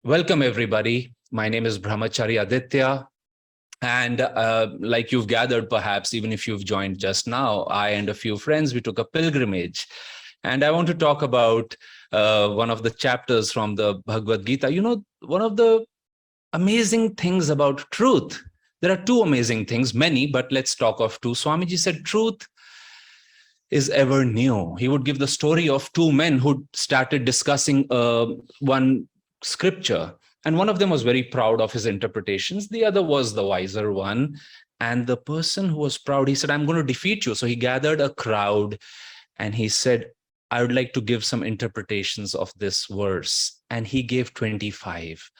Welcome, everybody. My name is Brahmachari Aditya. And like you've gathered, perhaps, even if you've joined just now, I and a few friends, we took a pilgrimage. And I want to talk about one of the chapters from the Bhagawad Gita. One of the amazing things about truth, there are two amazing things, many, but let's talk of two. Swamiji said, truth is ever new. He would give the story of two men who started discussing one scripture. And one of them was very proud of his interpretations. The other was the wiser one. And the person who was proud, he said, I'm going to defeat you. So he gathered a crowd and he said, I would like to give some interpretations of this verse. And he gave 25.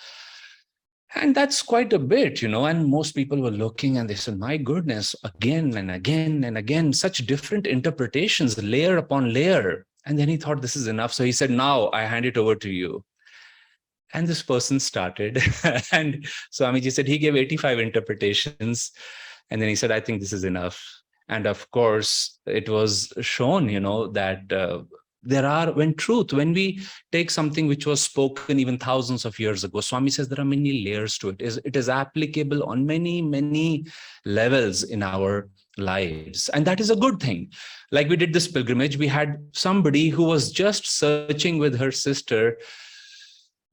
And that's quite a bit, and most people were looking and they said, my goodness, again and again and again, such different interpretations, layer upon layer. And then he thought, this is enough. So he said, now I hand it over to you. And this person started. And Swamiji said he gave 85 interpretations. And then he said, I think this is enough. And of course, it was shown, that when we take something which was spoken even thousands of years ago, Swami says there are many layers to it. It is applicable on many, many levels in our lives. And that is a good thing. Like we did this pilgrimage, we had somebody who was just searching with her sister,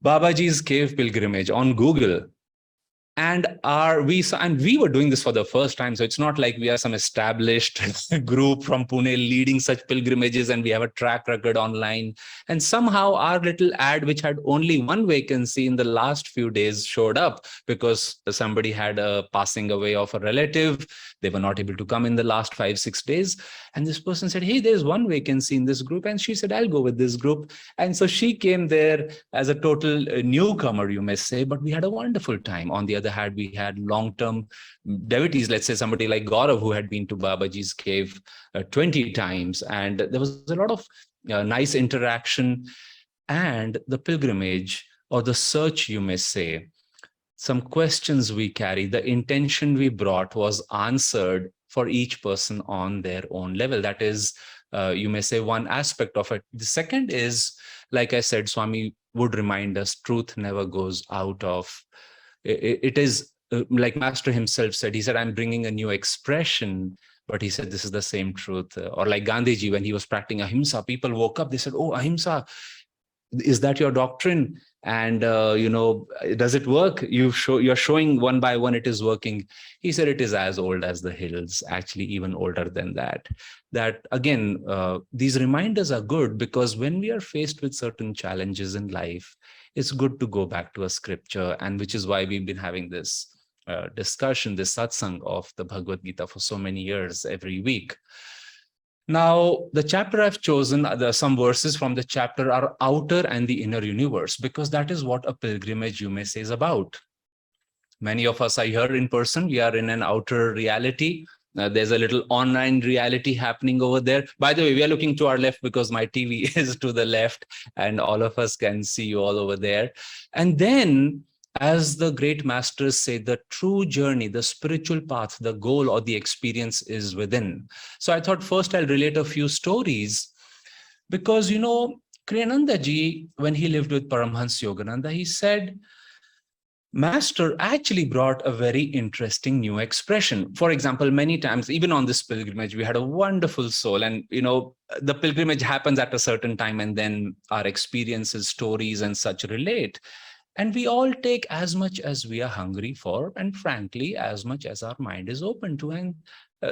Babaji's cave pilgrimage on Google. And we were doing this for the first time. So it's not like we are some established group from Pune leading such pilgrimages and we have a track record online. And somehow our little ad, which had only one vacancy in the last few days, showed up because somebody had a passing away of a relative. They were not able to come in the last 5-6 days. And this person said, hey, there's one vacancy in this group. And she said, I'll go with this group. And so she came there as a total newcomer, you may say, but we had a wonderful time. On the other hand, we had long-term devotees, let's say somebody like Gaurav, who had been to Babaji's cave 20 times. And there was a lot of nice interaction. And the pilgrimage, or the search, you may say, some questions we carry, the intention we brought was answered for each person on their own level. That is, you may say, one aspect of it. The second is, like I said, Swami would remind us, truth never goes out of. It is like Master himself said, he said, I'm bringing a new expression, but he said, this is the same truth. Or like Gandhiji, when he was practicing ahimsa, people woke up, they said, oh, ahimsa, is that your doctrine? And does it work? You're showing one by one it is working. He said it is as old as the hills, actually even older than that. That again, these reminders are good because when we are faced with certain challenges in life, it's good to go back to a scripture, and which is why we've been having this discussion, this satsang of the Bhagavad Gita for so many years every week. Now, the chapter I've chosen, some verses from the chapter are outer and the inner universe, because that is what a pilgrimage, you may say, is about. Many of us are here in person. We are in an outer reality. There's a little online reality happening over there. By the way, we are looking to our left because my TV is to the left and all of us can see you all over there. And then, as the great masters say, the true journey, the spiritual path, the goal or the experience is within. So I thought first I'll relate a few stories because, Kriyananda ji, when he lived with Paramhans Yogananda, he said, Master actually brought a very interesting new expression. For example, many times, even on this pilgrimage, we had a wonderful soul. And, the pilgrimage happens at a certain time and then our experiences, stories and such relate. And we all take as much as we are hungry for, and frankly, as much as our mind is open to. And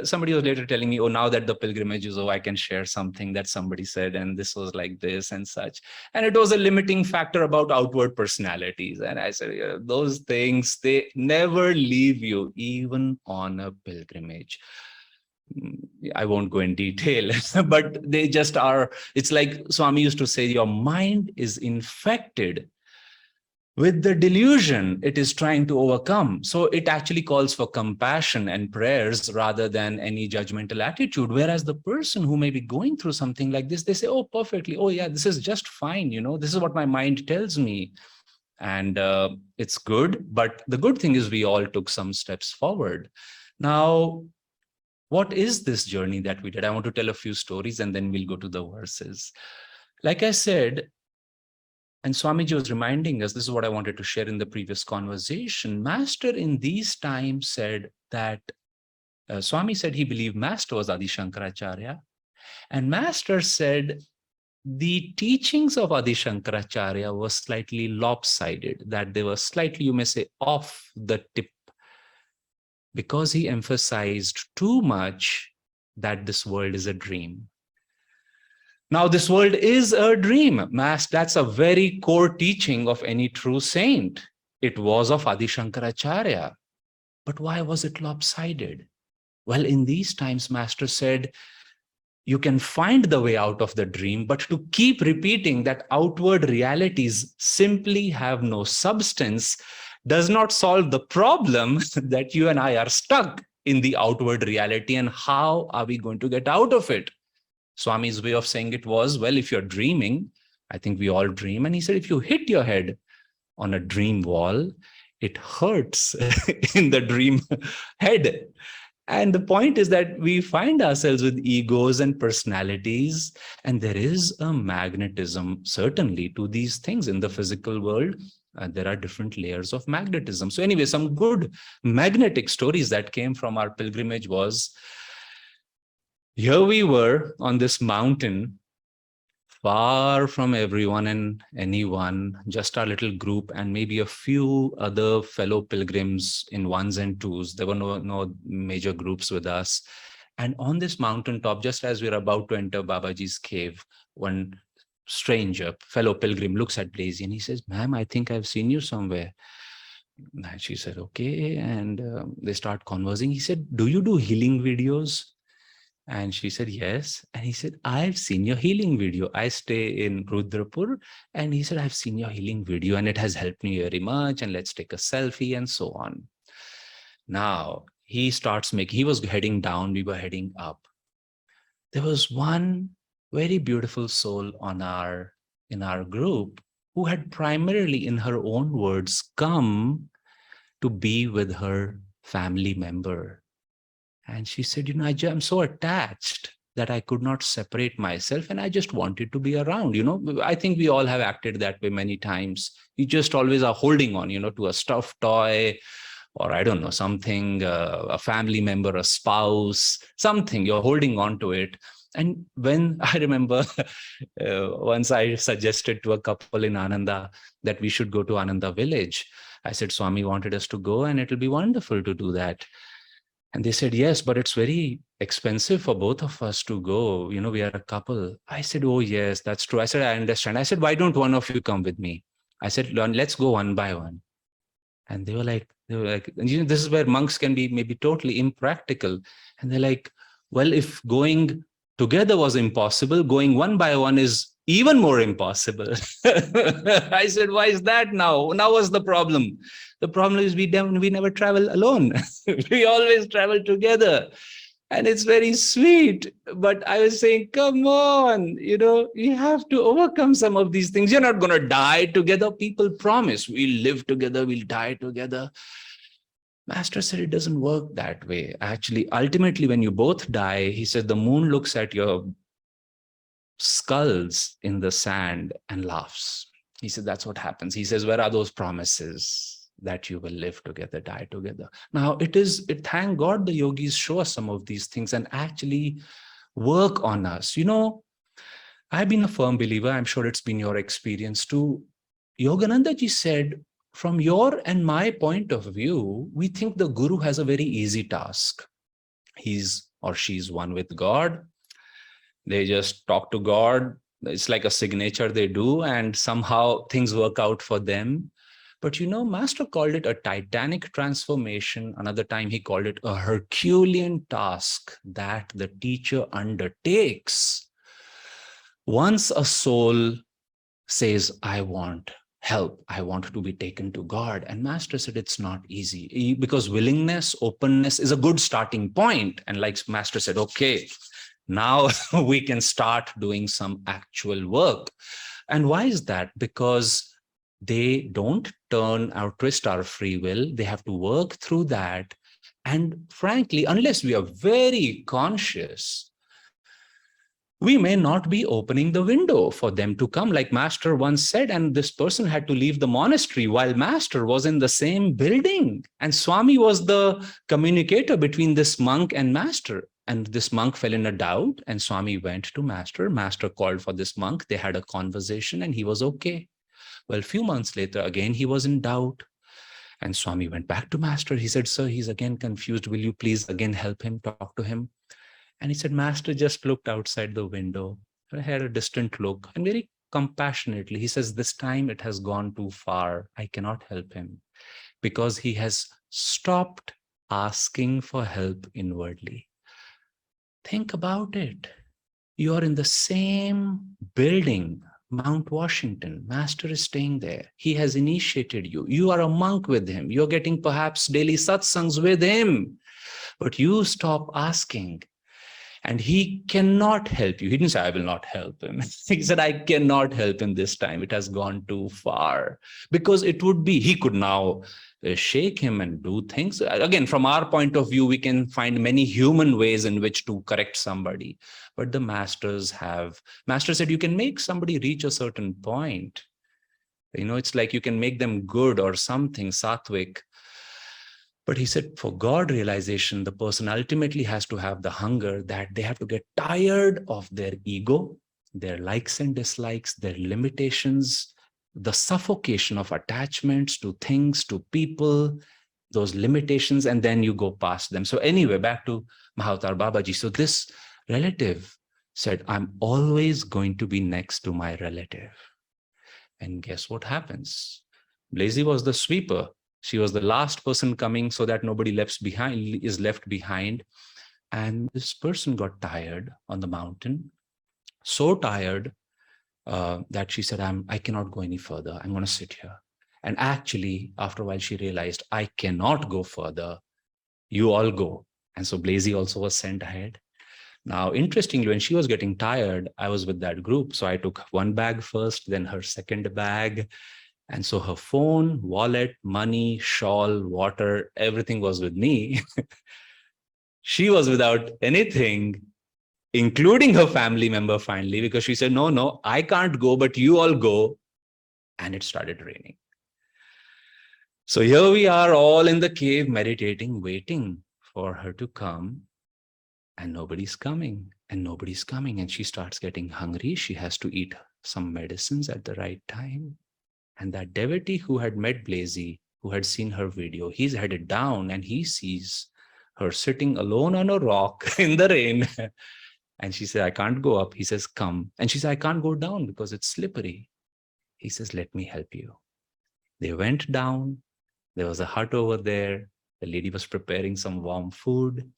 somebody was later telling me, oh, now that the pilgrimage is over, I can share something that somebody said, and this was like this and such. And it was a limiting factor about outward personalities. And I said, yeah, those things, they never leave you, even on a pilgrimage. I won't go in detail, but they just are. It's like Swami used to say, your mind is infected with the delusion it is trying to overcome. So it actually calls for compassion and prayers rather than any judgmental attitude. Whereas the person who may be going through something like this, they say, oh, perfectly. Oh, yeah, this is just fine. This is what my mind tells me. And it's good. But the good thing is we all took some steps forward. Now, what is this journey that we did? I want to tell a few stories and then we'll go to the verses. Like I said, And Swamiji was reminding us, this is what I wanted to share in the previous conversation. Master in these times said that, Swami said he believed Master was Adi Shankaracharya. And Master said the teachings of Adi Shankaracharya were slightly lopsided, that they were slightly, you may say, off the tip, because he emphasized too much that this world is a dream. Now, this world is a dream. That's a very core teaching of any true saint. It was of Adi Shankaracharya. But why was it lopsided? Well, in these times, Master said, you can find the way out of the dream, but to keep repeating that outward realities simply have no substance does not solve the problem that you and I are stuck in the outward reality. And how are we going to get out of it? Swami's way of saying it was, well, if you're dreaming, I think we all dream. And he said, if you hit your head on a dream wall, it hurts in the dream head. And the point is that we find ourselves with egos and personalities, and there is a magnetism, certainly, to these things in the physical world. There are different layers of magnetism. So anyway, some good magnetic stories that came from our pilgrimage was, here we were on this mountain, far from everyone and anyone, just our little group and maybe a few other fellow pilgrims in ones and twos. There were no major groups with us. And on this mountaintop, just as we're about to enter Babaji's cave, one stranger, fellow pilgrim, looks at Daisy and he says, ma'am, I think I've seen you somewhere. And she said, okay. And they start conversing. He said, do you do healing videos? And she said, yes. And he said, I've seen your healing video. I stay in Rudrapur. And he said, I've seen your healing video and it has helped me very much. And let's take a selfie and so on. Now, he was heading down. We were heading up. There was one very beautiful soul in our group who had primarily, in her own words, come to be with her family member. And she said, I'm so attached that I could not separate myself and I just wanted to be around. I think we all have acted that way many times. You just always are holding on, to a stuffed toy or I don't know, something, a family member, a spouse, something, you're holding on to it. And when I remember once I suggested to a couple in Ananda that we should go to Ananda village, I said, Swami wanted us to go and it'll be wonderful to do that. And they said, yes, but it's very expensive for both of us to go. We are a couple. I said, oh, yes, that's true. I said, I understand. I said, why don't one of you come with me? I said, let's go one by one. And they were like, and this is where monks can be maybe totally impractical. And they're like, well, if going together was impossible, going one by one is even more impossible. I said, why is that now? Now what's the problem? The problem is we never travel alone. We always travel together. And it's very sweet. But I was saying, come on, you have to overcome some of these things. You're not going to die together. People promise we'll live together, we'll die together. Master said it doesn't work that way. Actually, ultimately, when you both die, he said, the moon looks at your skulls in the sand and laughs. He said, that's what happens. He says, where are those promises that you will live together, die together? Now, thank God the yogis show us some of these things and actually work on us. I've been a firm believer, I'm sure it's been your experience too. Yogananda ji said, from your and my point of view, we think the guru has a very easy task. He's or she's one with God. They just talk to God. It's like a signature they do, and somehow things work out for them. But Master called it a titanic transformation. Another time he called it a Herculean task that the teacher undertakes. Once a soul says, I want help, I want to be taken to God. And Master said it's not easy because willingness, openness is a good starting point. And like Master said, okay, now we can start doing some actual work. And why is that? Because they don't turn or twist our free will. They have to work through that. And frankly, unless we are very conscious, we may not be opening the window for them to come, like Master once said, and this person had to leave the monastery while Master was in the same building. And Swami was the communicator between this monk and Master. And this monk fell in a doubt, and Swami went to Master. Master called for this monk. They had a conversation, and he was okay. Well, a few months later, again, he was in doubt. And Swami went back to Master. He said, "Sir, he's again confused. Will you please again help him, talk to him?" And he said, "Master just looked outside the window. I had a distant look, and very compassionately, he says, this time it has gone too far. I cannot help him because he has stopped asking for help inwardly." Think about it. You are in the same building, Mount Washington. Master is staying there. He has initiated you. You are a monk with him. You're getting perhaps daily satsangs with him. But you stop asking, and he cannot help you. He didn't say, "I will not help him." He said, "I cannot help him this time. It has gone too far." Because it would be, he could now shake him and do things. Again, from our point of view, we can find many human ways in which to correct somebody. But the masters have, Master said, you can make somebody reach a certain point. It's like you can make them good or something, sattvic. But he said, for God realization, the person ultimately has to have the hunger that they have to get tired of their ego, their likes and dislikes, their limitations, the suffocation of attachments to things, to people, those limitations, and then you go past them. So anyway, back to Mahavatar Babaji. So this relative said, "I'm always going to be next to my relative." And guess what happens? Blazy was the sweeper. She was the last person coming so that nobody is left behind. And this person got tired on the mountain, so tired that she said, I cannot go any further. I'm going to sit here. And actually, after a while, she realized, I cannot go further. You all go. And so Blazy also was sent ahead. Now, interestingly, when she was getting tired, I was with that group. So I took one bag first, then her second bag. And so her phone, wallet, money, shawl, water, everything was with me. She was without anything, including her family member finally, because she said, no, I can't go, but you all go. And it started raining. So here we are all in the cave meditating, waiting for her to come. And nobody's coming, and nobody's coming. And she starts getting hungry. She has to eat some medicines at the right time. And that devotee who had met Blazy, who had seen her video, he's headed down and he sees her sitting alone on a rock in the rain. And she said, I can't go up. He says, come. And she said, I can't go down because it's slippery. He says, let me help you. They went down. There was a hut over there. The lady was preparing some warm food.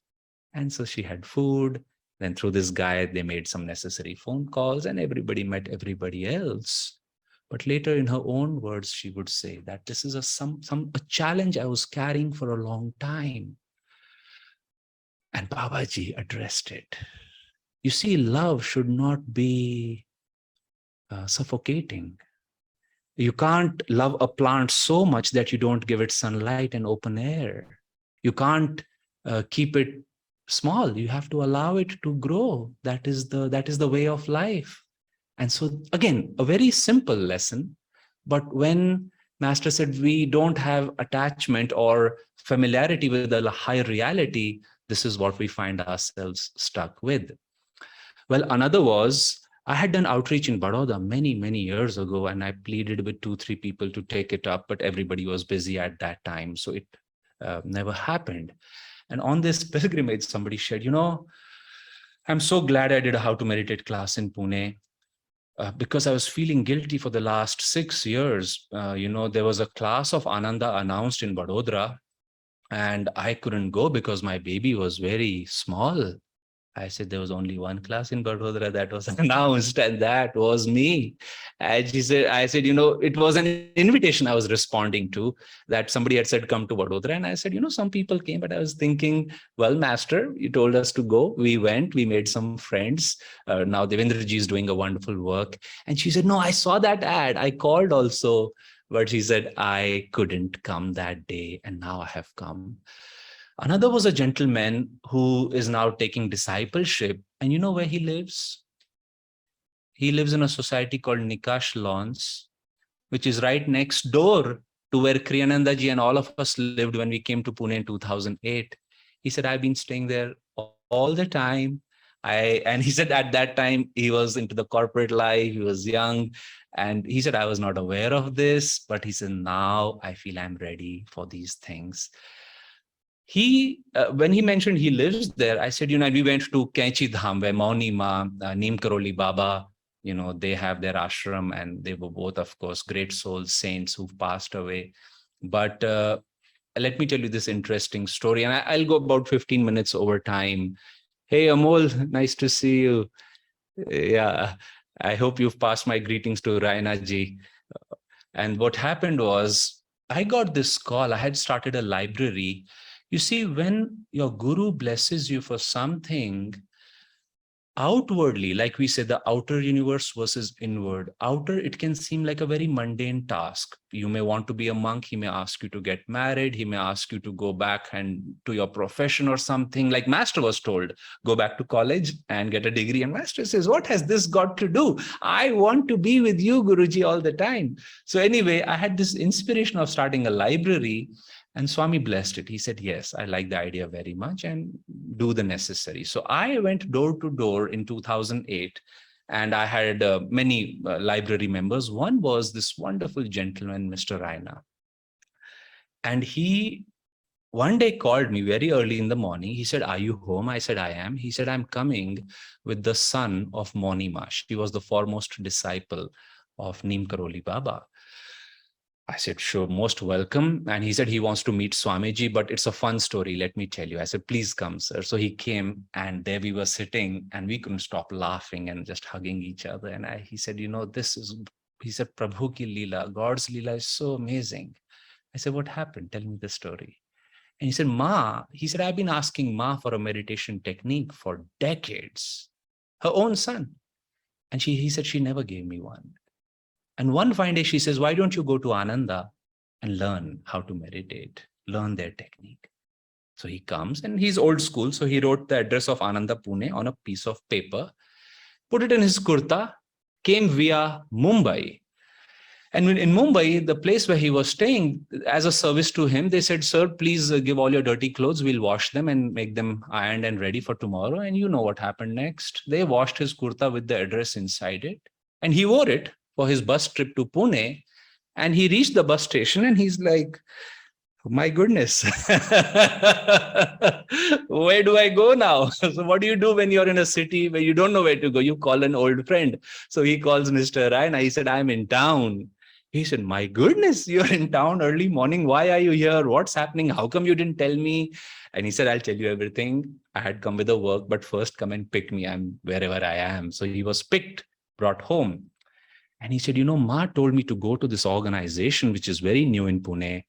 And so she had food. Then through this guy, they made some necessary phone calls and everybody met everybody else. But later in her own words, she would say that this is a challenge I was carrying for a long time. And Babaji addressed it. You see, love should not be suffocating. You can't love a plant so much that you don't give it sunlight and open air. You can't keep it small. You have to allow it to grow. That is the way of life. And so again, a very simple lesson. But when Master said we don't have attachment or familiarity with the higher reality, this is what we find ourselves stuck with. Well, another was, I had done outreach in Baroda many, many years ago, and I pleaded with 2-3 people to take it up, but everybody was busy at that time. So it never happened. And on this pilgrimage, somebody shared, I'm so glad I did a How to Meditate class in Pune. Because I was feeling guilty for the last 6 years. There was a class of Ananda announced in Vadodara, and I couldn't go because my baby was very small. I said, there was only one class in Vadodara that was announced, and that was me. And I said, it was an invitation I was responding to, that somebody had said, come to Vadodara. And I said, some people came, but I was thinking, well, Master, you told us to go. We went, we made some friends. Now Devendraji is doing a wonderful work. And she said, no, I saw that ad. I called also. But she said, I couldn't come that day, and now I have come. Another was a gentleman who is now taking discipleship. And you know where he lives? He lives in a society called Nikash Lawns, which is right next door to where Kriyanandaji and all of us lived when we came to Pune in 2008. He said, I've been staying there all the time. And he said at that time, he was into the corporate life, he was young. And he said, I was not aware of this, but he said, now I feel I'm ready for these things. When he mentioned he lives there, I said, we went to Kenchi Dham, where Mauni Ma, Neem Karoli Baba, they have their ashram, and they were both, of course, great souls, saints who've passed away. But let me tell you this interesting story, and I'll go about 15 minutes over time. Hey, Amol, nice to see you. Yeah, I hope you've passed my greetings to Raina ji. And what happened was, I got this call. I had started a library. You see, when your guru blesses you for something, outwardly, like we say, the outer universe versus inward. Outer, it can seem like a very mundane task. You may want to be a monk. He may ask you to get married. He may ask you to go back and to your profession or something. Like Master was told, go back to college and get a degree. And Master says, what has this got to do? I want to be with you, Guruji, all the time. So anyway, I had this inspiration of starting a library. And Swami blessed it. He said, yes, I like the idea very much and do the necessary. So I went door to door in 2008, and I had many library members. One was this wonderful gentleman, Mr. Raina. And he one day called me very early in the morning. He said, are you home? I said, I am. He said, I'm coming with the son of Monima. She was the foremost disciple of Neem Karoli Baba. I said, sure, most welcome. And he said he wants to meet Swamiji, but it's a fun story. Let me tell you. I said, please come, sir. So he came, and there we were sitting, and we couldn't stop laughing and just hugging each other. And he said, he said, Prabhu ki Leela, God's Leela is so amazing. I said, what happened? Tell me the story. And he said, he said, I've been asking Ma for a meditation technique for decades, her own son. And he said, she never gave me one. And one fine day, she says, why don't you go to Ananda and learn how to meditate, learn their technique? So he comes, and he's old school. So he wrote the address of Ananda Pune on a piece of paper, put it in his kurta, came via Mumbai. And in Mumbai, the place where he was staying, as a service to him, they said, sir, please give all your dirty clothes. We'll wash them and make them ironed and ready for tomorrow. And you know what happened next. They washed his kurta with the address inside it, and he wore it for his bus trip to Pune. And he reached the bus station, and he's like, my goodness, where do I go now? So what do you do when you're in a city where you don't know where to go? You call an old friend. So he calls Mr. Raina. He said, I'm in town. He said, my goodness, you're in town early morning. Why are you here? What's happening? How come you didn't tell me? And he said, I'll tell you everything. I had come with the work, but first come and pick me. I'm wherever I am. So he was picked, brought home. And he said, Ma told me to go to this organization, which is very new in Pune.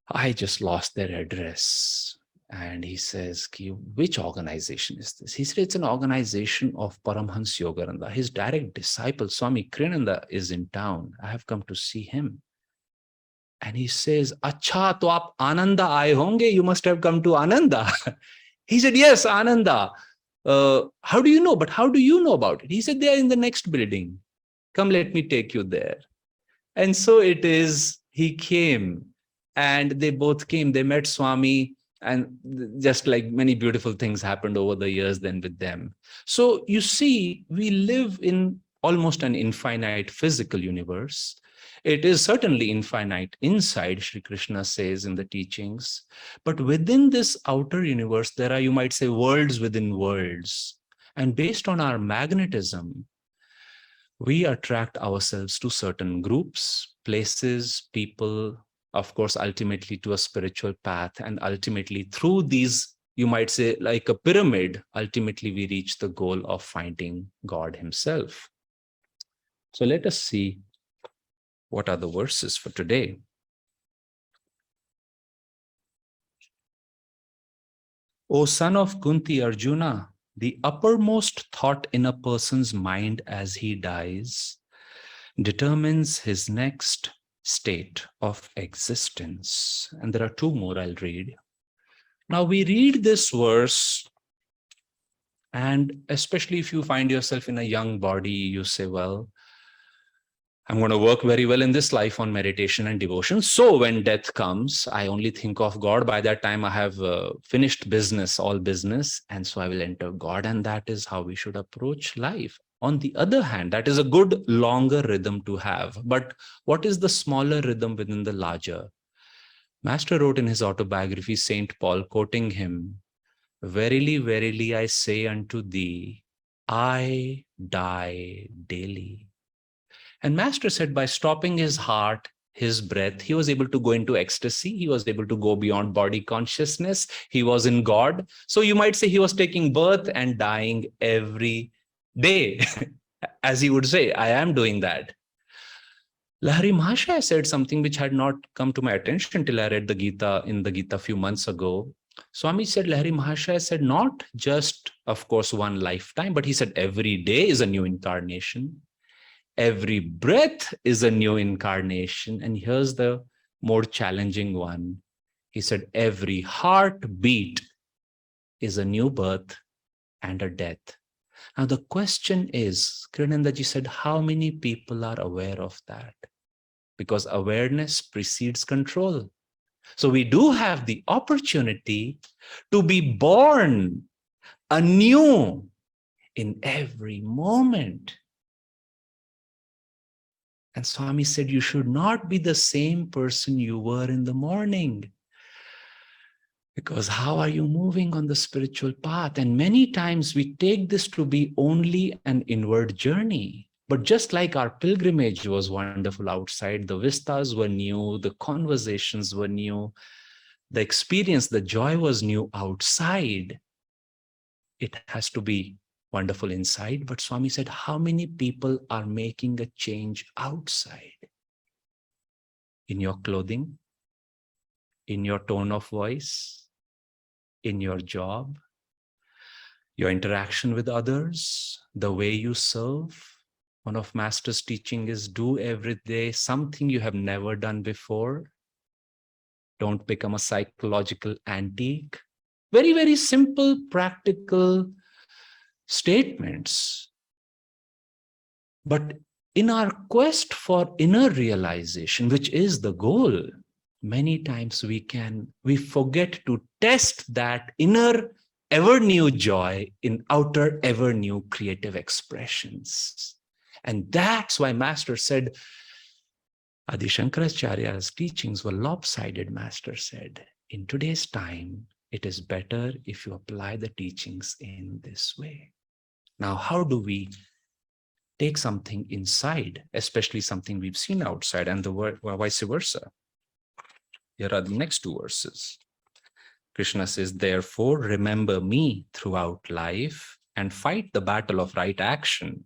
I just lost their address. And he says, which organization is this? He said, it's an organization of Paramhans Yogananda. His direct disciple, Swami Kriyananda, is in town. I have come to see him. And he says, Acha, to aap Ananda aaye honge? You must have come to Ananda. He said, yes, Ananda. How do you know? But how do you know about it? He said, they are in the next building. Come, let me take you there. And so it is, he came, and they both came. They met Swami, and just like many beautiful things happened over the years then with them. So you see, we live in almost an infinite physical universe. It is certainly infinite inside, Sri Krishna says in the teachings. But within this outer universe, there are, you might say, worlds within worlds. And based on our magnetism, we attract ourselves to certain groups, places, people, of course, ultimately to a spiritual path. And ultimately through these, you might say, like a pyramid, ultimately we reach the goal of finding God himself. So let us see what are the verses for today. O son of Kunti Arjuna, the uppermost thought in a person's mind as he dies determines his next state of existence. And there are two more I'll read. Now we read this verse, And especially if you find yourself in a young body, you say, well, I'm going to work very well in this life on meditation and devotion. So when death comes, I only think of God. By that time, I have finished business, all business. And so I will enter God. And that is how we should approach life. On the other hand, that is a good longer rhythm to have. But what is the smaller rhythm within the larger? Master wrote in his autobiography, Saint Paul, quoting him, "Verily, verily, I say unto thee, I die daily." And Master said by stopping his heart, his breath, he was able to go into ecstasy. He was able to go beyond body consciousness. He was in God. So you might say he was taking birth and dying every day. As he would say, I am doing that. Lahari Mahashaya said something which had not come to my attention till I read the Gita in the Gita a few months ago. Swami said, Lahari Mahashaya said, not just, of course, one lifetime, but he said every day is a new incarnation. Every breath is a new incarnation. And here's the more challenging one. He said, every heartbeat is a new birth and a death. Now, the question is, Kriyanandaji said, how many people are aware of that? Because awareness precedes control. So we do have the opportunity to be born anew in every moment. And Swami said, you should not be the same person you were in the morning. Because how are you moving on the spiritual path? And many times we take this to be only an inward journey. But just like our pilgrimage was wonderful outside, the vistas were new, the conversations were new, the experience, the joy was new outside. It has to be wonderful inside. But Swami said, how many people are making a change outside? In your clothing, in your tone of voice, in your job, your interaction with others, the way you serve. One of Master's teaching is do every day something you have never done before. Don't become a psychological antique. Very, very simple, practical statements. But in our quest for inner realization, which is the goal, many times we forget to test that inner ever new joy in outer ever new creative expressions. And that's why Master said, Adi Shankaracharya's teachings were lopsided, Master said. In today's time, it is better if you apply the teachings in this way. Now, how do we take something inside, especially something we've seen outside, and the vice versa? Here are the next two verses. Krishna says, therefore, remember me throughout life and fight the battle of right action.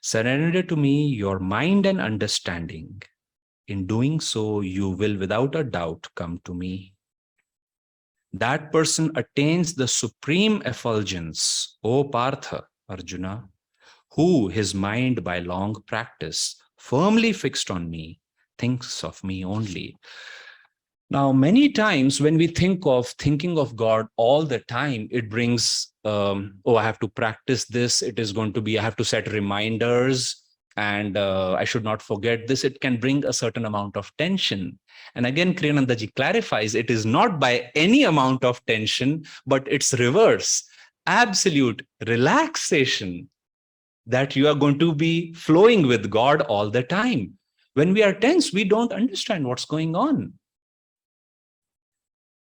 Surrender to me your mind and understanding. In doing so, you will without a doubt come to me. That person attains the supreme effulgence, O Partha, Arjuna, who, his mind by long practice, firmly fixed on me, thinks of me only. Now, many times when we thinking of God all the time, it brings, I have to practice this. It is going to be, I have to set reminders and I should not forget this. It can bring a certain amount of tension. And again, Kriyanandaji clarifies, it is not by any amount of tension, but it's reverse, absolute relaxation that you are going to be flowing with God all the time. When we are tense, we don't understand what's going on.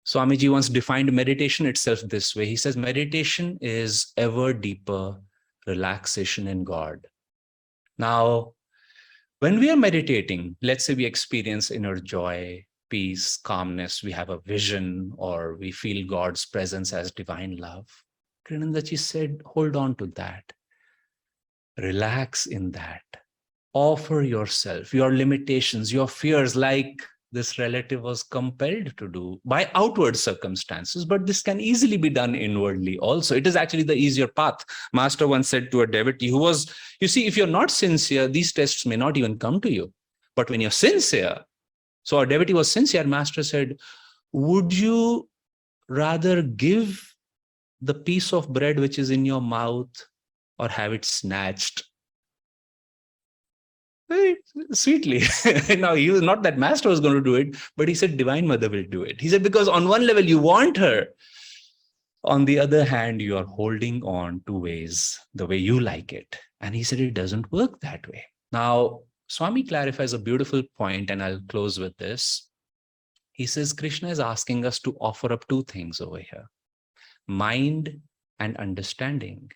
Swamiji once defined meditation itself this way. He says, meditation is ever deeper relaxation in God. Now, when we are meditating, let's say we experience inner joy, peace, calmness, we have a vision, or we feel God's presence as divine love. Kriyanandaji said, hold on to that. Relax in that. Offer yourself, your limitations, your fears, like this relative was compelled to do by outward circumstances, but this can easily be done inwardly also. It is actually the easier path. Master once said to a devotee who was, you see, if you're not sincere, these tests may not even come to you. But when you're sincere, so our devotee was sincere, Master said, would you rather give the piece of bread which is in your mouth or have it snatched? Very sweetly. Now, he was not that master was going to do it, but he said, Divine Mother will do it. He said, because on one level, you want her. On the other hand, you are holding on to ways the way you like it. And he said, it doesn't work that way. Now, Swami clarifies a beautiful point, and I'll close with this. He says, Krishna is asking us to offer up two things over here: mind and understanding.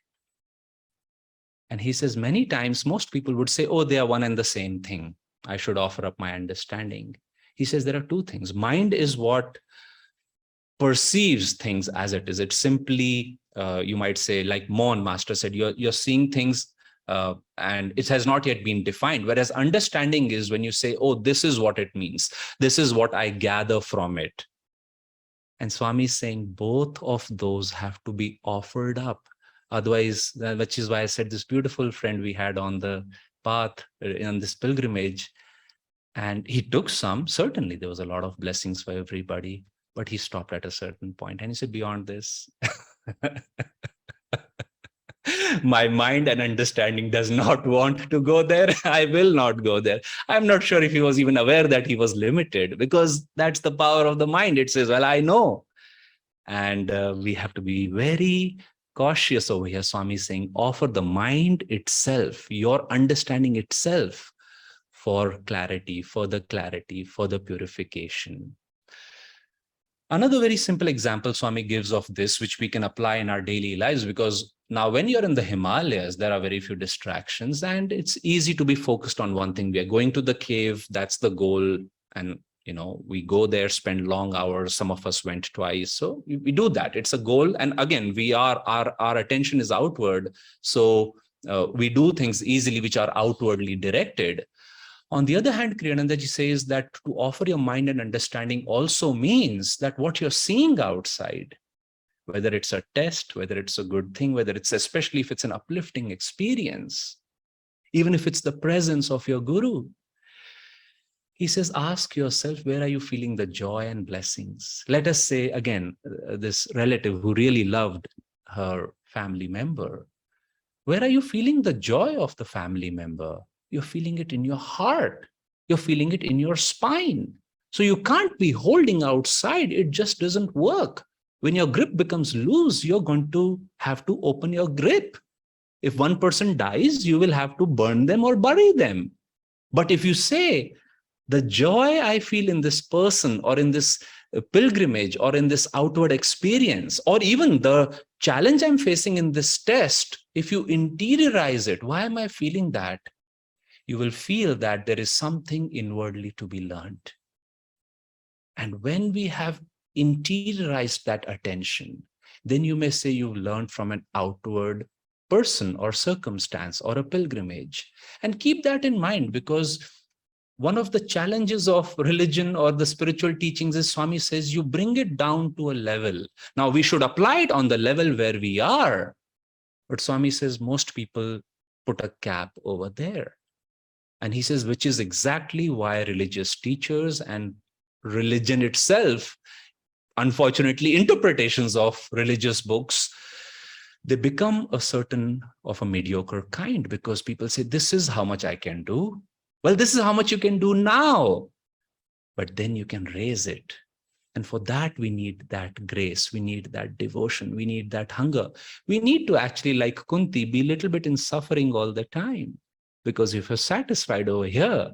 And he says, many times, most people would say, oh, they are one and the same thing. I should offer up my understanding. He says there are two things. Mind is what perceives things as it is. It's simply, you might say, like Mon Master said, you're seeing things and it has not yet been defined. Whereas understanding is when you say, oh, this is what it means. This is what I gather from it. And Swami is saying both of those have to be offered up. Otherwise, which is why I said this beautiful friend we had on the path in this pilgrimage, and he took some. Certainly, there was a lot of blessings for everybody, but he stopped at a certain point and he said, beyond this, my mind and understanding does not want to go there. I will not go there. I'm not sure if he was even aware that he was limited, because that's the power of the mind. It says, well, I know. And we have to be very cautious over here. Swami is saying, offer the mind itself, your understanding itself, for clarity, for the purification. Another very simple example Swami gives of this, which we can apply in our daily lives, because now when you're in the Himalayas, there are very few distractions and it's easy to be focused on one thing. We are going to the cave, that's the goal. And we go there, spend long hours. Some of us went twice. So we do that. It's a goal. And again, our attention is outward. So we do things easily, which are outwardly directed. On the other hand, Kriyanandaji says that to offer your mind and understanding also means that what you're seeing outside, whether it's a test, whether it's a good thing, whether it's, especially if it's an uplifting experience, even if it's the presence of your guru, he says, ask yourself, where are you feeling the joy and blessings? Let us say, again, this relative who really loved her family member, where are you feeling the joy of the family member? You're feeling it in your heart. You're feeling it in your spine. So you can't be holding outside. It just doesn't work. When your grip becomes loose, you're going to have to open your grip. If one person dies, you will have to burn them or bury them. But if you say, the joy I feel in this person or in this pilgrimage or in this outward experience, or even the challenge I'm facing in this test, if you interiorize it, why am I feeling that? You will feel that there is something inwardly to be learned. And when we have interiorized that attention, then you may say you've learned from an outward person or circumstance or a pilgrimage. And keep that in mind, because one of the challenges of religion or the spiritual teachings is, Swami says, you bring it down to a level. Now, we should apply it on the level where we are. But Swami says most people put a cap over there. And he says, which is exactly why religious teachers and religion itself, unfortunately, interpretations of religious books, they become a certain of a mediocre kind, because people say, this is how much I can do. Well, this is how much you can do now, but then you can raise it. And for that, we need that grace. We need that devotion. We need that hunger. We need to actually, like Kunti, be a little bit in suffering all the time. Because if you're satisfied over here,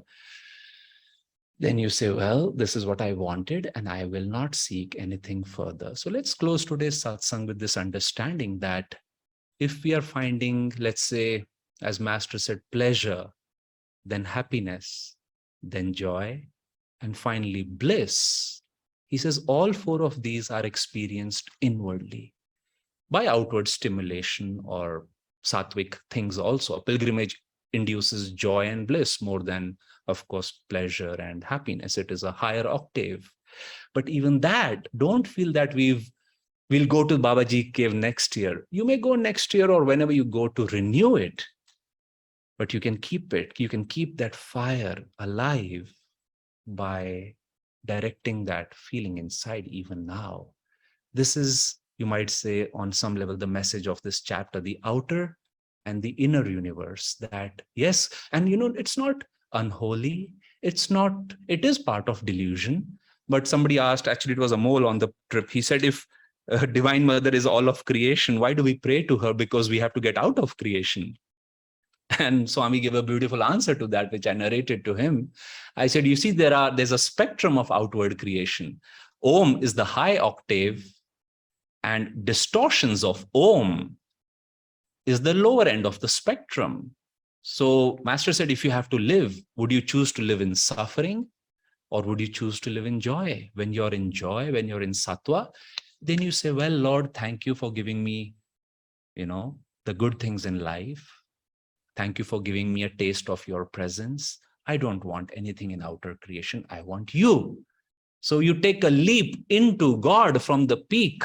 then you say, well, this is what I wanted, and I will not seek anything further. So let's close today's satsang with this understanding that if we are finding, let's say, as Master said, pleasure, then happiness, then joy, and finally bliss. He says all four of these are experienced inwardly by outward stimulation or sattvic things also. A pilgrimage induces joy and bliss more than, of course, pleasure and happiness. It is a higher octave. But even that, don't feel that we'll go to Babaji cave next year. You may go next year or whenever you go to renew it. But you can keep it. You can keep that fire alive by directing that feeling inside even now. This is you might say, on some level, the message of this chapter, the outer and the inner universe. That, yes, and it's not unholy. It is part of delusion. But somebody asked, actually, it was a mole on the trip. He said, if Divine Mother is all of creation, why do we pray to her? Because we have to get out of creation. And Swami gave a beautiful answer to that, which I narrated to him. I said, you see, there's a spectrum of outward creation. Om is the high octave, and distortions of Om is the lower end of the spectrum. So Master said, if you have to live, would you choose to live in suffering, or would you choose to live in joy? When you're in joy, when you're in sattva, then you say, well, Lord, thank you for giving me, the good things in life. Thank you for giving me a taste of your presence. I don't want anything in outer creation. I want you. So you take a leap into God from the peak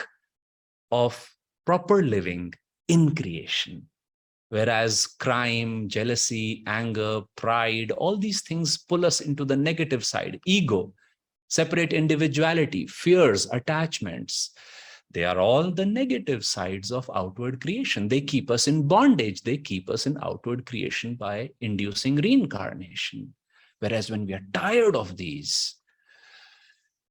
of proper living in creation. Whereas crime, jealousy, anger, pride, all these things pull us into the negative side. Ego, separate individuality, fears, attachments. They are all the negative sides of outward creation. They keep us in bondage. They keep us in outward creation by inducing reincarnation. Whereas when we are tired of these,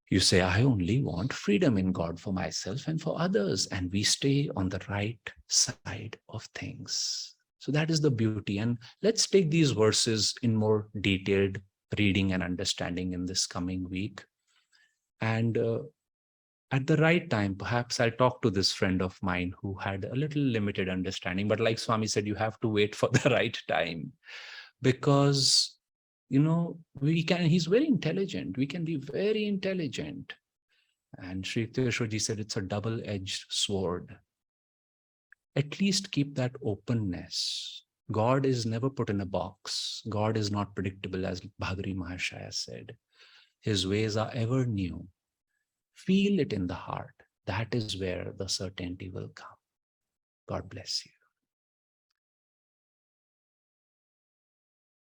you say, I only want freedom in God for myself and for others. And we stay on the right side of things. So that is the beauty. And let's take these verses in more detailed reading and understanding in this coming week. And at the right time, perhaps I'll talk to this friend of mine who had a little limited understanding. But like Swami said, you have to wait for the right time, because he's very intelligent. We can be very intelligent. And Sri Yukteswarji said it's a double-edged sword. At least keep that openness. God is never put in a box. God is not predictable, as Bhagiri Mahashaya said. His ways are ever new. Feel it in the heart. That is where the certainty will come. God bless you.